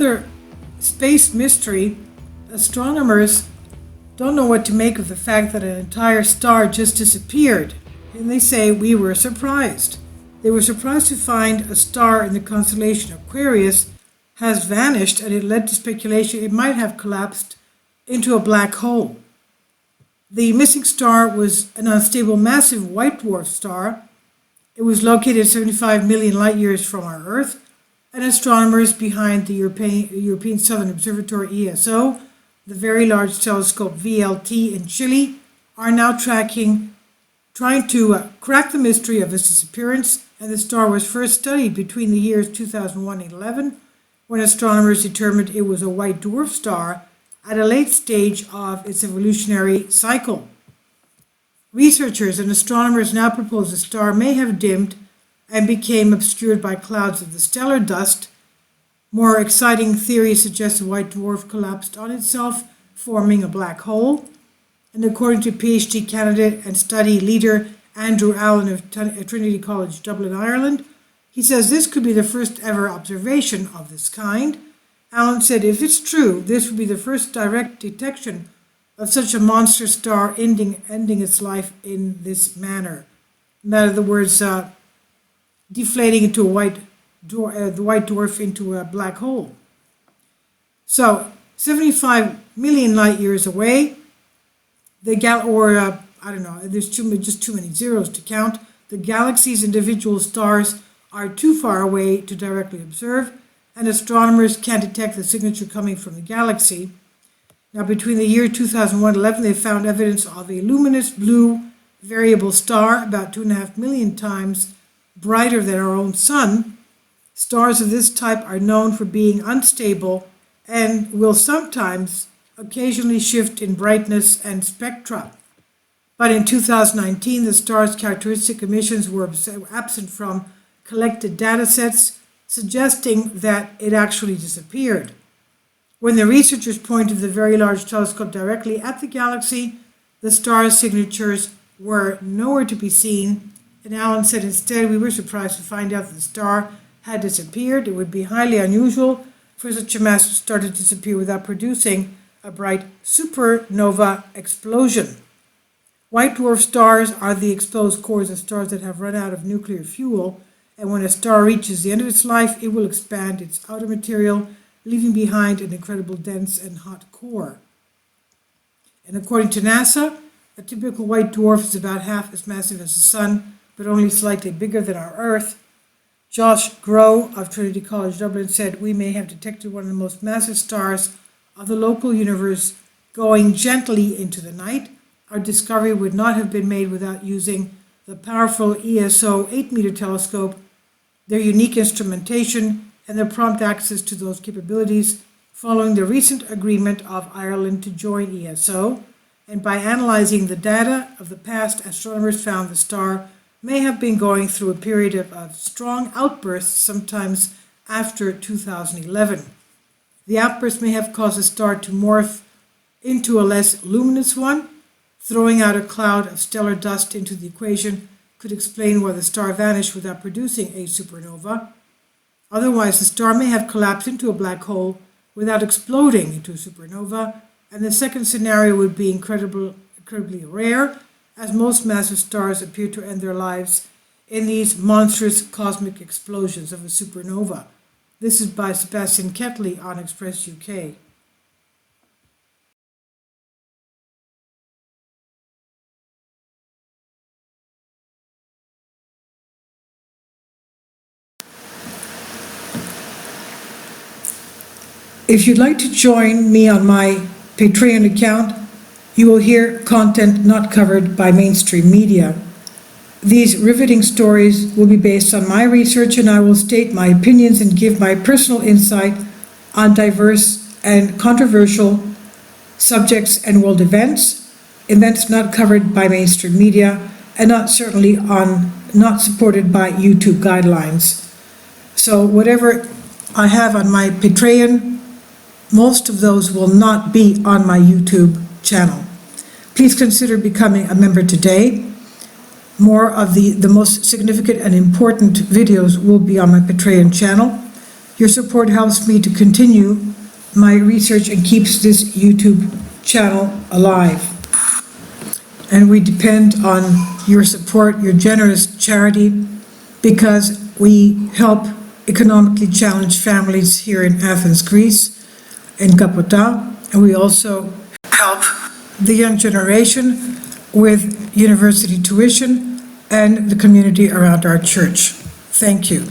another space mystery. Astronomers don't know what to make of the fact that an entire star just disappeared. And they say we were surprised. They were surprised to find a star in the constellation Aquarius has vanished, and it led to speculation it might have collapsed into a black hole. The missing star was an unstable massive white dwarf star. It was located 75 million light years from our Earth, and astronomers behind the European Southern Observatory ESO, the Very Large Telescope VLT in Chile, are now trying to crack the mystery of its disappearance, and the star was first studied between the years 2001 and 11, when astronomers determined it was a white dwarf star at a late stage of its evolutionary cycle. Researchers and astronomers now propose the star may have dimmed and became obscured by clouds of the stellar dust. More exciting theories suggest the white dwarf collapsed on itself, forming a black hole. And according to PhD candidate and study leader Andrew Allen of Trinity College, Dublin, Ireland, he says this could be the first ever observation of this kind. Allen said if it's true, this would be the first direct detection of such a monster star ending its life in this manner. In other words, deflating into the white dwarf into a black hole. So, 75 million light years away, there's just too many zeros to count. The galaxy's individual stars are too far away to directly observe, and astronomers can't detect the signature coming from the galaxy. Now, between the year 2001 and 11, they found evidence of a luminous blue variable star about 2.5 million times brighter than our own sun. Stars of this type are known for being unstable and will sometimes occasionally shift in brightness and spectra. But in 2019, the star's characteristic emissions were absent from collected data sets, suggesting that it actually disappeared. When the researchers pointed the Very Large Telescope directly at the galaxy, the star's signatures were nowhere to be seen, and Allen said instead we were surprised to find out that the star had disappeared. It would be highly unusual for such a massive star to disappear without producing a bright supernova explosion. White dwarf stars are the exposed cores of stars that have run out of nuclear fuel, and when a star reaches the end of its life, it will expand its outer material, leaving behind an incredibly dense and hot core. And according to NASA, a typical white dwarf is about half as massive as the Sun, but only slightly bigger than our Earth. Josh Grow of Trinity College Dublin said, "We may have detected one of the most massive stars of the local universe going gently into the night. Our discovery would not have been made without using the powerful ESO 8-meter telescope, their unique instrumentation, and their prompt access to those capabilities following the recent agreement of Ireland to join ESO. And by analyzing the data of the past, astronomers found the star may have been going through a period of strong outbursts, sometimes after 2011. The outburst may have caused the star to morph into a less luminous one. Throwing out a cloud of stellar dust into the equation could explain why the star vanished without producing a supernova. Otherwise, the star may have collapsed into a black hole without exploding into a supernova, and the second scenario would be incredibly rare, as most massive stars appear to end their lives in these monstrous cosmic explosions of a supernova." This is by Sebastian Ketley on Express UK. If you'd like to join me on my Patreon account, you will hear content not covered by mainstream media. These riveting stories will be based on my research, and I will state my opinions and give my personal insight on diverse and controversial subjects and world events not covered by mainstream media, and not supported by YouTube guidelines. So whatever I have on my Patreon, most of those will not be on my YouTube channel. Please consider becoming a member today. More of the most significant and important videos will be on my Patreon channel. Your support helps me to continue my research and keeps this YouTube channel alive. And we depend on your support, your generous charity, because we help economically challenged families here in Athens, Greece, in Kapota, and we also help the young generation with university tuition and the community around our church. Thank you.